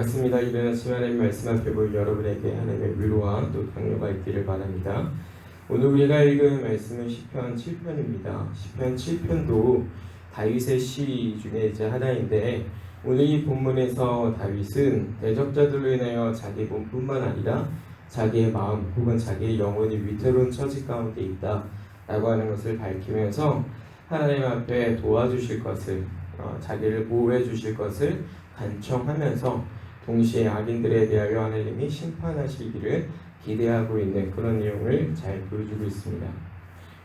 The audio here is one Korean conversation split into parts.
반갑습니다. 이른 아침 하나님 말씀 앞에 볼 여러분에게 하나님의 위로와 또 격려가 있기를 바랍니다. 오늘 우리가 읽은 말씀은 시편 7편입니다. 시편 7편도 다윗의 시 중에 이제 하나인데, 오늘 이 본문에서 다윗은 대적자들로 인하여 자기 몸뿐만 아니라 자기의 마음 혹은 자기의 영혼이 위태로운 처지 가운데 있다 라고 하는 것을 밝히면서 하나님 앞에 도와주실 것을, 자기를 보호해 주실 것을 간청하면서 동시에 악인들에 대하여 하나님이 심판하시기를 기대하고 있는 그런 내용을 잘 보여주고 있습니다.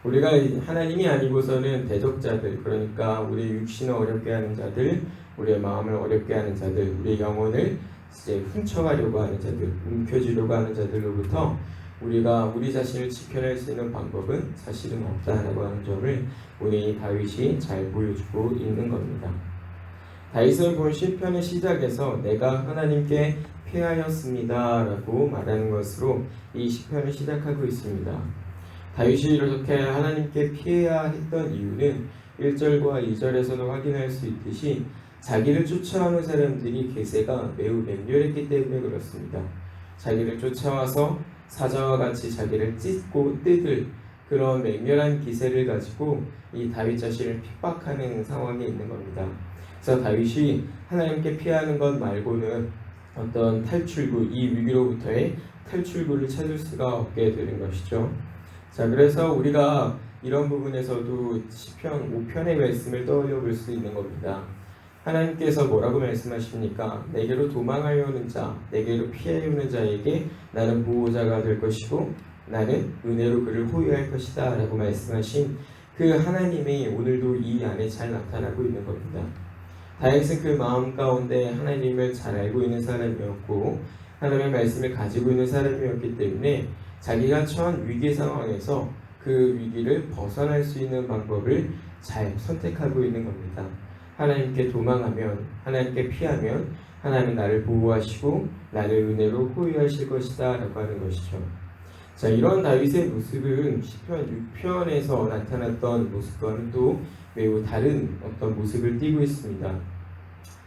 우리가 하나님이 아니고서는 대적자들, 그러니까 우리의 육신을 어렵게 하는 자들, 우리의 마음을 어렵게 하는 자들, 우리의 영혼을 이제 훔쳐가려고 하는 자들, 움켜쥐려고 하는 자들로부터 우리가 우리 자신을 지켜낼 수 있는 방법은 사실은 없다라고 하는 점을 오늘 이 다윗이 잘 보여주고 있는 겁니다. 다윗은 본 시편의 시작에서 내가 하나님께 피하였습니다 라고 말하는 것으로 이 시편을 시작하고 있습니다. 다윗이 이렇게 하나님께 피해야 했던 이유는 1절과 2절에서도 확인할 수 있듯이 자기를 쫓아오는 사람들이 계세가 매우 맹렬했기 때문에 그렇습니다. 자기를 쫓아와서 사자와 같이 자기를 찢고 뜯을 그런 맹렬한 기세를 가지고 이 다윗 자신을 핍박하는 상황에 있는 겁니다. 그래서 다윗이 하나님께 피하는 것 말고는 어떤 탈출구, 이 위기로부터의 탈출구를 찾을 수가 없게 되는 것이죠. 자, 그래서 우리가 이런 부분에서도 시편 5편의 말씀을 떠올려 볼 수 있는 겁니다. 하나님께서 뭐라고 말씀하십니까? 내게로 도망하여 오는 자, 내게로 피하여 오는 자에게 나는 보호자가 될 것이고 나는 은혜로 그를 호위할 것이다 라고 말씀하신 그 하나님이 오늘도 이 안에 잘 나타나고 있는 겁니다. 다윗은 그 마음 가운데 하나님을 잘 알고 있는 사람이었고 하나님의 말씀을 가지고 있는 사람이었기 때문에 자기가 처한 위기 상황에서 그 위기를 벗어날 수 있는 방법을 잘 선택하고 있는 겁니다. 하나님께 도망하면, 하나님께 피하면 하나님은 나를 보호하시고 나를 은혜로 호위하실 것이다 라고 하는 것이죠. 자, 이런 다윗의 모습은 시편 6편에서 나타났던 모습과는 또 매우 다른 어떤 모습을 띠고 있습니다.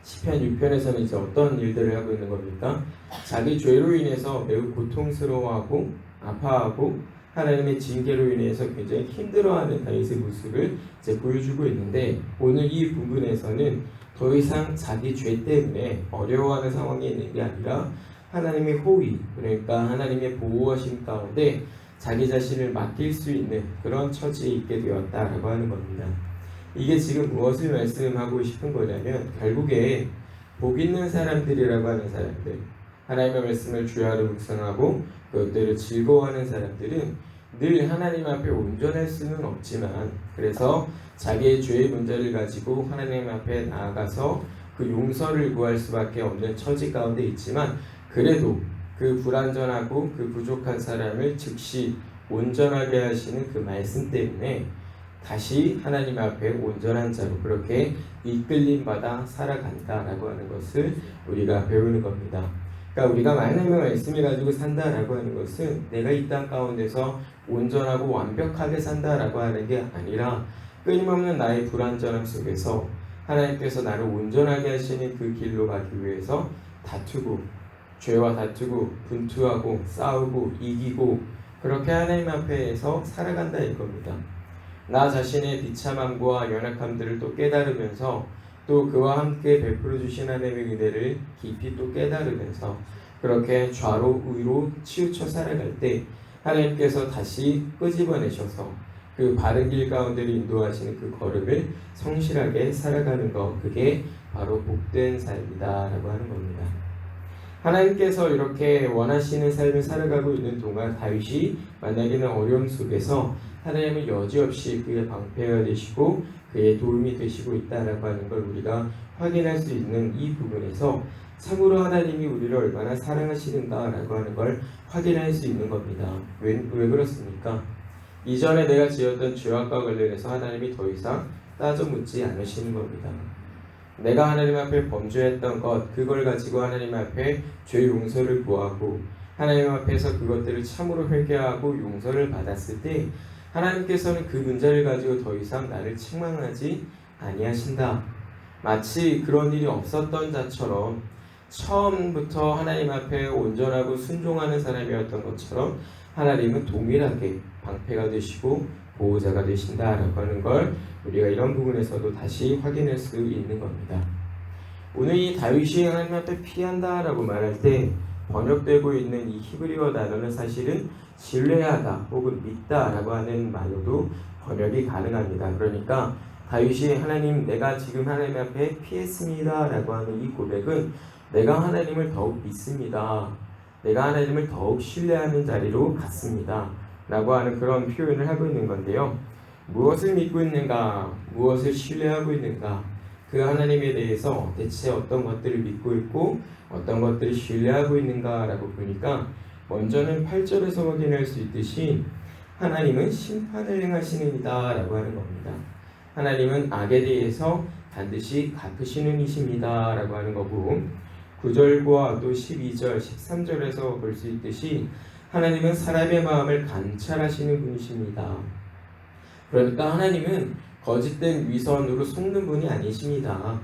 시편 6편에서는 이제 어떤 일들을 하고 있는 겁니까? 자기 죄로 인해서 매우 고통스러워하고 아파하고 하나님의 징계로 인해서 굉장히 힘들어하는 다윗의 모습을 이제 보여주고 있는데, 오늘 이 부분에서는 더 이상 자기 죄 때문에 어려워하는 상황에 있는 게 아니라 하나님의 호위, 그러니까 하나님의 보호하심 가운데 자기 자신을 맡길 수 있는 그런 처지에 있게 되었다라고 하는 겁니다. 이게 지금 무엇을 말씀하고 싶은 거냐면, 결국에 복 있는 사람들이라고 하는 사람들, 하나님의 말씀을 주야로 묵상하고 그것들을 즐거워하는 사람들은 늘 하나님 앞에 온전할 수는 없지만, 그래서 자기의 죄의 문제를 가지고 하나님 앞에 나아가서 그 용서를 구할 수밖에 없는 처지 가운데 있지만, 그래도 그 불완전하고 그 부족한 사람을 즉시 온전하게 하시는 그 말씀 때문에 다시 하나님 앞에 온전한 자로 그렇게 이끌림 받아 살아간다라고 하는 것을 우리가 배우는 겁니다. 그러니까 우리가 하나님의 말씀을 가지고 산다라고 하는 것은 내가 이 땅 가운데서 온전하고 완벽하게 산다라고 하는 게 아니라 끊임없는 나의 불완전함 속에서 하나님께서 나를 온전하게 하시는 그 길로 가기 위해서 다투고, 죄와 다투고 분투하고 싸우고 이기고 그렇게 하나님 앞에서 살아간다 이겁니다. 나 자신의 비참함과 연약함들을 또 깨달으면서 또 그와 함께 베풀어 주신 하나님의 은혜를 깊이 또 깨달으면서 그렇게 좌로 우로 치우쳐 살아갈 때 하나님께서 다시 끄집어내셔서 그 바른 길 가운데를 인도하시는 그 걸음을 성실하게 살아가는 것, 그게 바로 복된 삶이다 라고 하는 겁니다. 하나님께서 이렇게 원하시는 삶을 살아가고 있는 동안 다윗이 만나기는 어려움 속에서 하나님은 여지없이 그의 방패가 되시고 그의 도움이 되시고 있다라고 하는 걸 우리가 확인할 수 있는 이 부분에서 참으로 하나님이 우리를 얼마나 사랑하시는가라고 하는 걸 확인할 수 있는 겁니다. 왜 그렇습니까? 이전에 내가 지었던 죄악과 관련해서 하나님이 더 이상 따져 묻지 않으시는 겁니다. 내가 하나님 앞에 범죄했던 것, 그걸 가지고 하나님 앞에 죄 용서를 구하고 하나님 앞에서 그것들을 참으로 회개하고 용서를 받았을 때 하나님께서는 그 문제를 가지고 더 이상 나를 책망하지 아니하신다. 마치 그런 일이 없었던 자처럼 처음부터 하나님 앞에 온전하고 순종하는 사람이었던 것처럼 하나님은 동일하게 방패가 되시고 보호자가 되신다라고 하는 걸 우리가 이런 부분에서도 다시 확인할 수 있는 겁니다. 오늘 이 다윗이 하나님 앞에 피한다라고 말할 때 번역되고 있는 이 히브리어 단어는 사실은 신뢰하다 혹은 믿다라고 하는 말로도 번역이 가능합니다. 그러니까 다윗이 하나님, 내가 지금 하나님 앞에 피했습니다라고 하는 이 고백은 내가 하나님을 더욱 믿습니다. 내가 하나님을 더욱 신뢰하는 자리로 갔습니다. 라고 하는 그런 표현을 하고 있는 건데요. 무엇을 믿고 있는가? 무엇을 신뢰하고 있는가? 그 하나님에 대해서 대체 어떤 것들을 믿고 있고 어떤 것들을 신뢰하고 있는가라고 보니까 먼저는 8절에서 확인할 수 있듯이 하나님은 심판을 행하시는 이다 라고 하는 겁니다. 하나님은 악에 대해서 반드시 갚으시는 이십니다 라고 하는 거고, 9절과 또 12절, 13절에서 볼 수 있듯이 하나님은 사람의 마음을 감찰하시는 분이십니다. 그러니까 하나님은 거짓된 위선으로 속는 분이 아니십니다.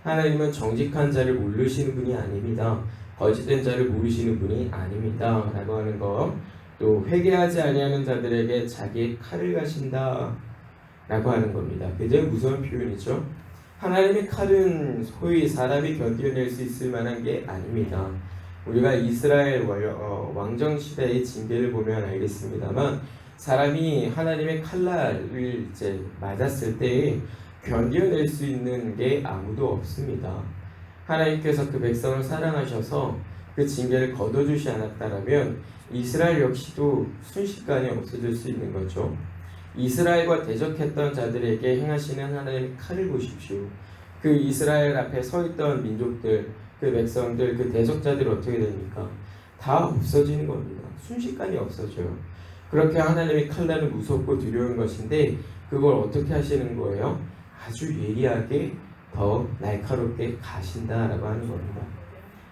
하나님은 정직한 자를 모르시는 분이 아닙니다. 거짓된 자를 모르시는 분이 아닙니다. 라고 하는 것. 또 회개하지 아니하는 자들에게 자기의 칼을 가신다 라고 하는 겁니다. 굉장히 무서운 표현이죠. 하나님의 칼은 소위 사람이 견뎌낼 수 있을 만한 게 아닙니다. 우리가 이스라엘 왕정 시대의 징계를 보면 알겠습니다만, 사람이 하나님의 칼날을 이제 맞았을 때 견뎌낼 수 있는 게 아무도 없습니다. 하나님께서 그 백성을 사랑하셔서 그 징계를 거둬주지 않았다라면 이스라엘 역시도 순식간에 없어질 수 있는 거죠. 이스라엘과 대적했던 자들에게 행하시는 하나님의 칼을 보십시오. 그 이스라엘 앞에 서 있던 민족들, 그 백성들, 그 대적자들이 어떻게 됩니까? 다 없어지는 겁니다. 순식간에 없어져요. 그렇게 하나님의 칼날은 무섭고 두려운 것인데 그걸 어떻게 하시는 거예요? 아주 예리하게 더 날카롭게 가신다라고 하는 겁니다.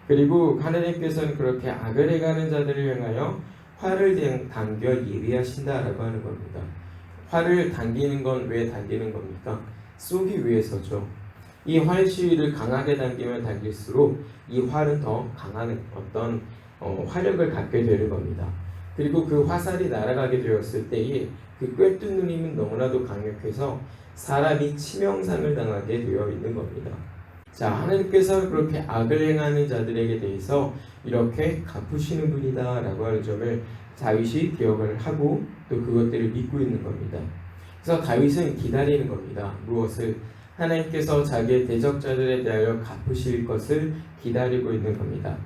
그리고 하나님께서는 그렇게 악을 행하는 자들을 향하여 활을 당겨 예비하신다라고 하는 겁니다. 활을 당기는 건 왜 당기는 겁니까? 쏘기 위해서죠. 이 활시위를 강하게 당기면 당길수록 이 활은 더 강한 어떤 화력을 갖게 되는 겁니다. 그리고 그 화살이 날아가게 되었을 때에 그 꿰뚫는 힘은 너무나도 강력해서 사람이 치명상을 당하게 되어 있는 겁니다. 자, 하나님께서 그렇게 악을 행하는 자들에게 대해서 이렇게 갚으시는 분이다 라고 하는 점을 다윗이 기억을 하고 또 그것들을 믿고 있는 겁니다. 그래서 다윗은 기다리는 겁니다. 무엇을? 하나님께서 자기의 대적자들에 대하여 갚으실 것을 기다리고 있는 겁니다.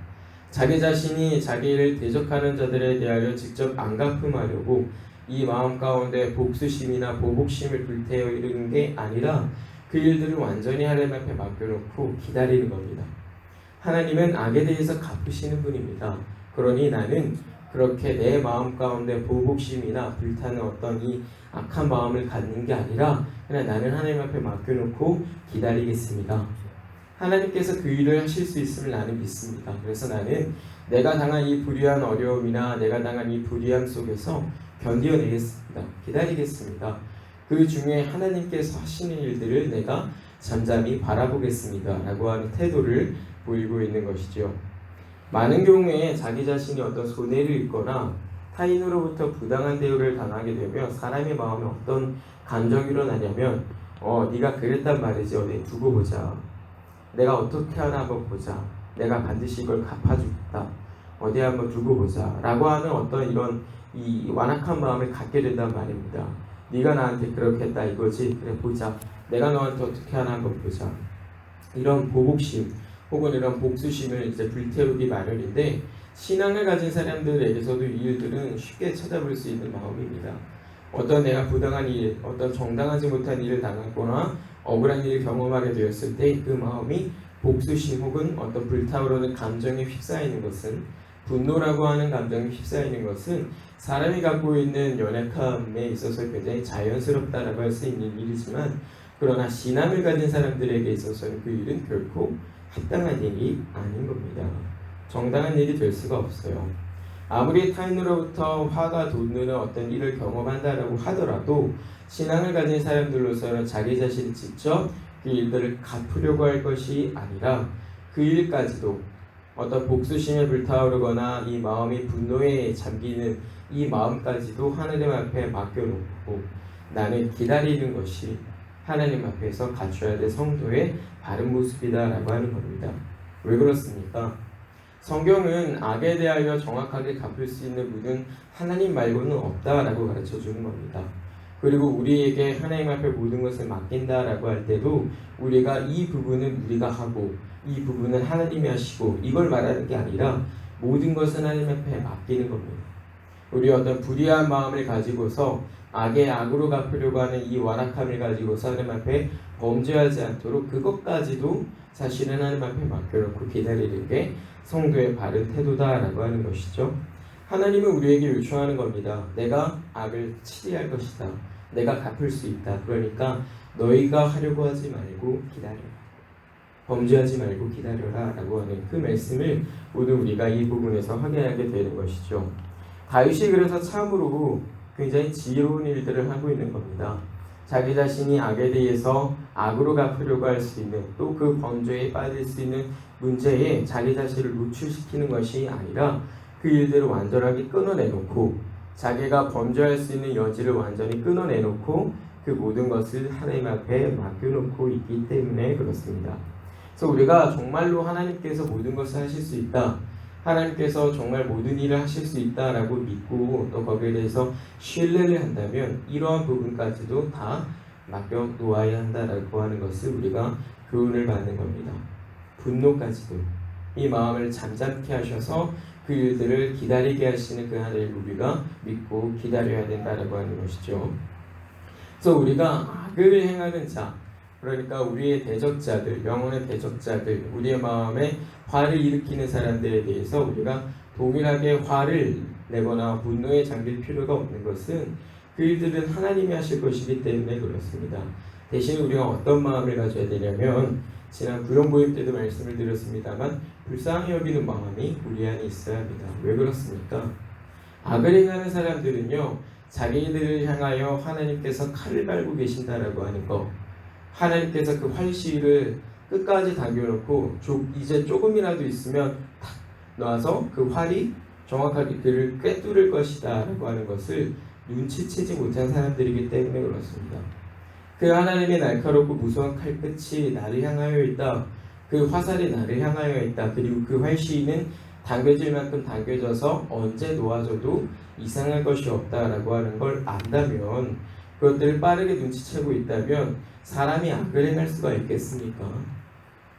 자기 자신이 자기를 대적하는 자들에 대하여 직접 안 갚음하려고 이 마음 가운데 복수심이나 보복심을 불태워 이르는 게 아니라 그 일들을 완전히 하나님 앞에 맡겨놓고 기다리는 겁니다. 하나님은 악에 대해서 갚으시는 분입니다. 그러니 나는 그렇게 내 마음 가운데 보복심이나 불타는 어떤 이 악한 마음을 갖는 게 아니라 그냥 나는 하나님 앞에 맡겨놓고 기다리겠습니다. 하나님께서 그 일을 하실 수 있음을 나는 믿습니다. 그래서 나는 내가 당한 이 불의한 어려움이나 내가 당한 이 불의함 속에서 견뎌내겠습니다. 기다리겠습니다. 그 중에 하나님께서 하시는 일들을 내가 잠잠히 바라보겠습니다. 라고 하는 태도를 보이고 있는 것이죠. 많은 경우에 자기 자신이 어떤 손해를 입거나 타인으로부터 부당한 대우를 당하게 되면 사람의 마음에 어떤 감정이 일어나냐면 네가 그랬단 말이지. 어디 두고 보자. 내가 어떻게 하나 한번 보자. 내가 반드시 이걸 갚아주겠다. 어디 한번 두고 보자. 라고 하는 어떤 이런 이 완악한 마음을 갖게 된단 말입니다. 네가 나한테 그렇게 했다 이거지. 그래 보자. 내가 너한테 어떻게 하나 한번 보자. 이런 보복심 혹은 이런 복수심을 이제 불태우기 마련인데, 신앙을 가진 사람들에게서도 이 일들은 쉽게 찾아볼 수 있는 마음입니다. 어떤 내가 부당한 일, 어떤 정당하지 못한 일을 당했거나 억울한 일을 경험하게 되었을 때 그 마음이 복수심 혹은 어떤 불타오르는 감정에 휩싸이는 것은, 분노라고 하는 감정에 휩싸이는 것은 사람이 갖고 있는 연약함에 있어서 굉장히 자연스럽다라고 할 수 있는 일이지만, 그러나 신앙을 가진 사람들에게 있어서는 그 일은 결코 합당한 일이 아닌 겁니다. 정당한 일이 될 수가 없어요. 아무리 타인으로부터 화가 돋는 어떤 일을 경험한다라고 하더라도 신앙을 가진 사람들로서는 자기 자신이 직접 그 일들을 갚으려고 할 것이 아니라 그 일까지도 어떤 복수심에 불타오르거나 이 마음이 분노에 잠기는 이 마음까지도 하나님 앞에 맡겨놓고 나는 기다리는 것이 하나님 앞에서 갖춰야 될 성도의 바른 모습이다라고 하는 겁니다. 왜 그렇습니까? 성경은 악에 대하여 정확하게 갚을 수 있는 분은 하나님 말고는 없다라고 가르쳐주는 겁니다. 그리고 우리에게 하나님 앞에 모든 것을 맡긴다라고 할 때도 우리가 이 부분은 우리가 하고 이 부분은 하나님이 하시고 이걸 말하는 게 아니라 모든 것은 하나님 앞에 맡기는 겁니다. 우리 어떤 불의한 마음을 가지고서 악의 악으로 갚으려고 하는 이 완악함을 가지고서 하나님 앞에 범죄하지 않도록 그것까지도 사실은 하나님 앞에 맡겨놓고 기다리는 게 성도의 바른 태도다라고 하는 것이죠. 하나님은 우리에게 요청하는 겁니다. 내가 악을 치리할 것이다. 내가 갚을 수 있다. 그러니까 너희가 하려고 하지 말고 기다려. 범죄하지 말고 기다려라 라고 하는 그 말씀을 오늘 우리가 이 부분에서 확인하게 되는 것이죠. 다윗이 그래서 참으로 굉장히 지혜로운 일들을 하고 있는 겁니다. 자기 자신이 악에 대해서 악으로 갚으려고 할 수 있는 또 그 범죄에 빠질 수 있는 문제에 자기 자신을 노출시키는 것이 아니라 그 일들을 완전하게 끊어내놓고 자기가 범죄할 수 있는 여지를 완전히 끊어내놓고 그 모든 것을 하나님 앞에 맡겨놓고 있기 때문에 그렇습니다. 그래서 우리가 정말로 하나님께서 모든 것을 하실 수 있다, 하나님께서 정말 모든 일을 하실 수 있다라고 믿고 또 거기에 대해서 신뢰를 한다면 이러한 부분까지도 다 맡겨 놓아야 한다라고 하는 것을 우리가 교훈을 받는 겁니다. 분노까지도 이 마음을 잠잠케 하셔서 그 일들을 기다리게 하시는 그 하나님을 우리가 믿고 기다려야 된다라고 하는 것이죠. 그래서 우리가 악을 행하는 자, 그러니까 우리의 대적자들, 영혼의 대적자들, 우리의 마음에 화를 일으키는 사람들에 대해서 우리가 동일하게 화를 내거나 분노에 잠길 필요가 없는 것은 그 일들은 하나님이 하실 것이기 때문에 그렇습니다. 대신 우리가 어떤 마음을 가져야 되냐면 지난 구령보임 때도 말씀을 드렸습니다만 불쌍히 여기는 마음이 우리 안에 있어야 합니다. 왜 그렇습니까? 악을 행하는 사람들은요, 자기들을 향하여 하나님께서 칼을 갈고 계신다라고 하는 거, 하나님께서 그 활시를 끝까지 당겨놓고 이제 조금이라도 있으면 탁 놔서 그 활이 정확하게 그를 꿰뚫을 것이다 라고 하는 것을 눈치채지 못한 사람들이기 때문에 그렇습니다. 그 하나님의 날카롭고 무서운 칼끝이 나를 향하여 있다, 그 화살이 나를 향하여 있다, 그리고 그 활시는 당겨질 만큼 당겨져서 언제 놓아져도 이상할 것이 없다라고 하는 걸 안다면, 그것들을 빠르게 눈치채고 있다면 사람이 악을 행할 수가 있겠습니까?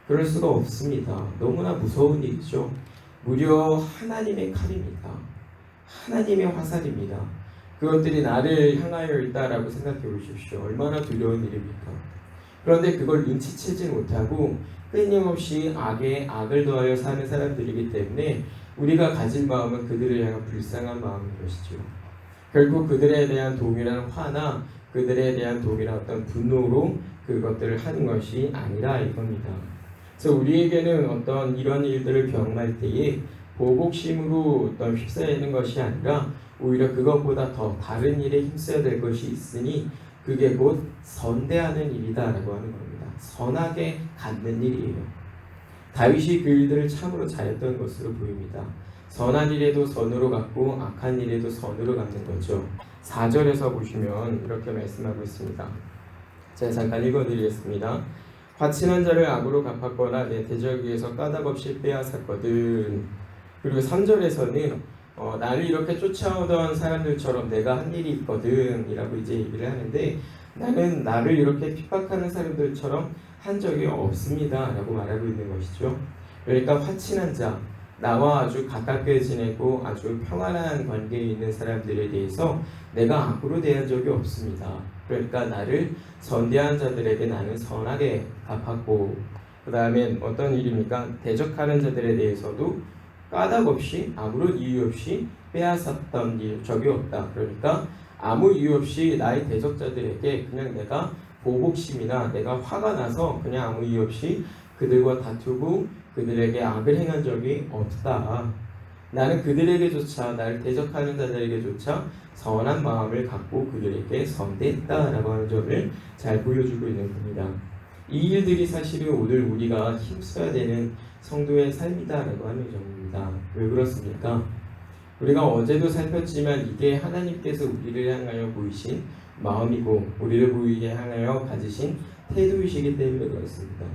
그럴 수가 없습니다. 너무나 무서운 일이죠. 무려 하나님의 칼입니다. 하나님의 화살입니다. 그것들이 나를 향하여 있다라고 생각해 보십시오. 얼마나 두려운 일입니까? 그런데 그걸 눈치채지 못하고 끊임없이 악에 악을 더하여 사는 사람들이기 때문에 우리가 가질 마음은 그들을 향한 불쌍한 마음인 것이죠. 결국 그들에 대한 동일한 화나 그들에 대한 동일한 어떤 분노로 그것들을 하는 것이 아니라 이겁니다. 그래서 우리에게는 어떤 이런 일들을 경험할 때에 보복심으로 어떤 휩싸이는 것이 아니라 오히려 그것보다 더 다른 일에 힘써야 될 것이 있으니 그게 곧 선대하는 일이다라고 하는 겁니다. 선하게 갖는 일이에요. 다윗이 그 일들을 참으로 잘했던 것으로 보입니다. 선한 일에도 선으로 갚고 악한 일에도 선으로 갚는 거죠. 4절에서 보시면 이렇게 말씀하고 있습니다. 제가 잠깐 읽어드리겠습니다. 화친한 자를 악으로 갚았거나 내 대적 위에서 까닭 없이 빼앗았거든. 그리고 3절에서는 나를 이렇게 쫓아오던 사람들처럼 내가 한 일이 있거든 이라고 이제 얘기를 하는데, 나는 나를 이렇게 핍박하는 사람들처럼 한 적이 없습니다 라고 말하고 있는 것이죠. 그러니까 화친한 자, 나와 아주 가깝게 지내고 아주 평안한 관계에 있는 사람들에 대해서 내가 악으로 대한 적이 없습니다. 그러니까 나를 선대한 자들에게 나는 선하게 갚았고, 그 다음에 어떤 일입니까? 대적하는 자들에 대해서도 까닭 없이 아무런 이유 없이 빼앗았던 적이 없다. 그러니까 아무 이유 없이 나의 대적자들에게 그냥 내가 보복심이나 내가 화가 나서 그냥 아무 이유 없이 그들과 다투고 그들에게 악을 행한 적이 없다. 나는 그들에게조차, 나를 대적하는 자들에게조차 선한 마음을 갖고 그들에게 선대했다라고 하는 점을 잘 보여주고 있는 겁니다. 이 일들이 사실은 오늘 우리가 힘써야 되는 성도의 삶이다라고 하는 점입니다. 왜 그렇습니까? 우리가 어제도 살폈지만 이게 하나님께서 우리를 향하여 보이신 마음이고 우리를 보이게 향하여 가지신 태도이시기 때문에 그렇습니다.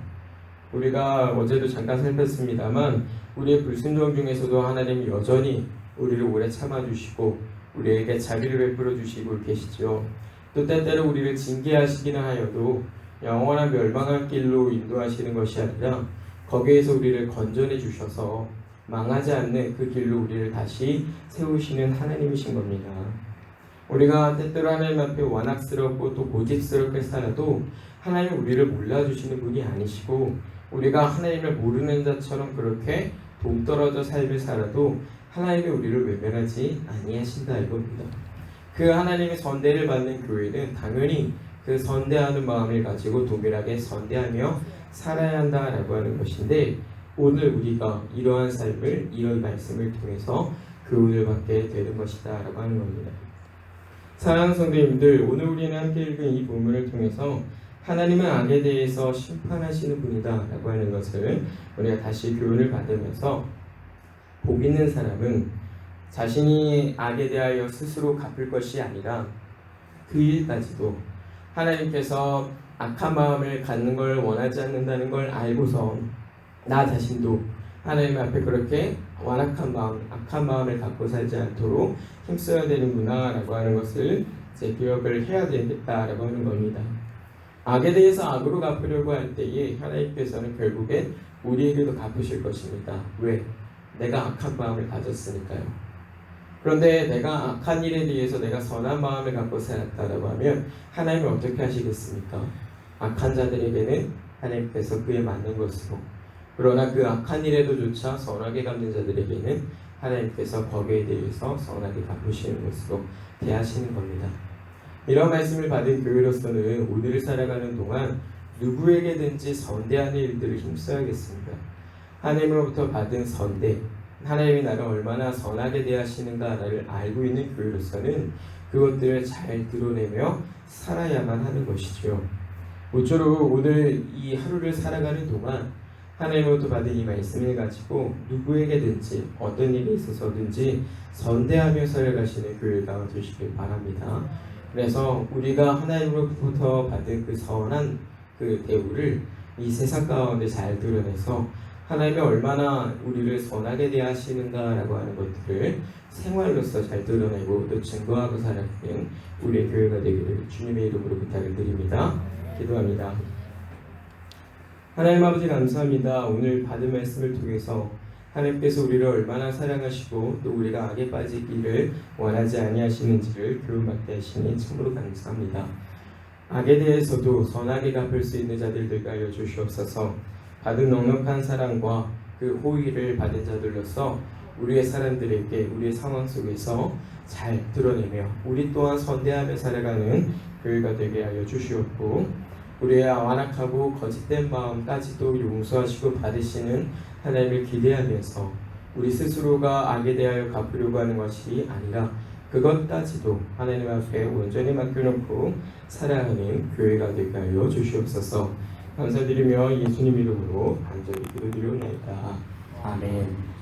우리가 어제도 잠깐 살폈습니다만 우리의 불순종 중에서도 하나님이 여전히 우리를 오래 참아주시고 우리에게 자비를 베풀어 주시고 계시죠. 또 때때로 우리를 징계하시기는 하여도 영원한 멸망할 길로 인도하시는 것이 아니라 거기에서 우리를 건져내 주셔서 망하지 않는 그 길로 우리를 다시 세우시는 하나님이신 겁니다. 우리가 때때로 하나님 앞에 완악스럽고 또 고집스럽게 살아도 하나님은 우리를 몰라주시는 분이 아니시고 우리가 하나님을 모르는 자처럼 그렇게 동떨어져 삶을 살아도 하나님이 우리를 외면하지 아니하신다 이겁니다. 그 하나님의 선대를 받는 교회는 당연히 그 선대하는 마음을 가지고 동일하게 선대하며 살아야 한다라고 하는 것인데 오늘 우리가 이러한 삶을 이런 말씀을 통해서 교훈을 받게 되는 것이다 라고 하는 겁니다. 사랑하는 성도님들, 오늘 우리는 함께 읽은 이 본문을 통해서 하나님은 악에 대해서 심판하시는 분이다 라고 하는 것을 우리가 다시 교훈을 받으면서 복 있는 사람은 자신이 악에 대하여 스스로 갚을 것이 아니라 그 일까지도 하나님께서 악한 마음을 갖는 걸 원하지 않는다는 걸 알고서 나 자신도 하나님 앞에 그렇게 완악한 마음, 악한 마음을 갖고 살지 않도록 힘써야 되는구나 라고 하는 것을 이제 기억을 해야 되겠다라고 하는 겁니다. 악에 대해서 악으로 갚으려고 할 때에 하나님께서는 결국엔 우리에게도 갚으실 것입니다. 왜? 내가 악한 마음을 가졌으니까요. 그런데 내가 악한 일에 대해서 내가 선한 마음을 갖고 살았다라고 하면 하나님은 어떻게 하시겠습니까? 악한 자들에게는 하나님께서 그에 맞는 것으로 그러나 그 악한 일에도조차 선하게 갚는 자들에게는 하나님께서 거기에 대해서 선하게 갚으시는 것으로 대하시는 겁니다. 이런 말씀을 받은 교회로서는 오늘을 살아가는 동안 누구에게든지 선대하는 일들을 힘써야겠습니다. 하나님으로부터 받은 선대, 하나님이 나를 얼마나 선하게 대하시는가를 알고 있는 교회로서는 그것들을 잘 드러내며 살아야만 하는 것이죠. 모쪼록 오늘 이 하루를 살아가는 동안 하나님으로부터 받은 이 말씀을 가지고 누구에게든지 어떤 일이 있어서든지 선대하며 살아가시는 교회가 되시길 바랍니다. 그래서 우리가 하나님으로부터 받은 그 선한 그 대우를 이 세상 가운데 잘 드러내서 하나님이 얼마나 우리를 선하게 대하시는가라고 하는 것들을 생활로서 잘 드러내고 또 증거하고 살아가는 우리의 교회가 되기를 주님의 이름으로 부탁을 드립니다. 기도합니다. 하나님 아버지 감사합니다. 오늘 받은 말씀을 통해서 하나님께서 우리를 얼마나 사랑하시고 또 우리가 악에 빠지기를 원하지 아니하시는지를 교훈받게 하시니 참으로 감사합니다. 악에 대해서도 선하게 갚을 수 있는 자들 되게 하여 주시옵소서. 받은 넉넉한 사랑과 그 호의를 받은 자들로서 우리의 사람들에게 우리의 상황 속에서 잘 드러내며 우리 또한 선대하며 살아가는 교회가 되게 하여 주시옵고 우리의 완악하고 거짓된 마음까지도 용서하시고 받으시는 하나님을 기대하면서 우리 스스로가 악에 대하여 갚으려고 하는 것이 아니라 그것까지도 하나님 앞에 온전히 맡겨놓고 살아가는 교회가 되게 하여 주시옵소서. 감사드리며 예수님 이름으로 간절히 기도드리옵나이다. 아멘.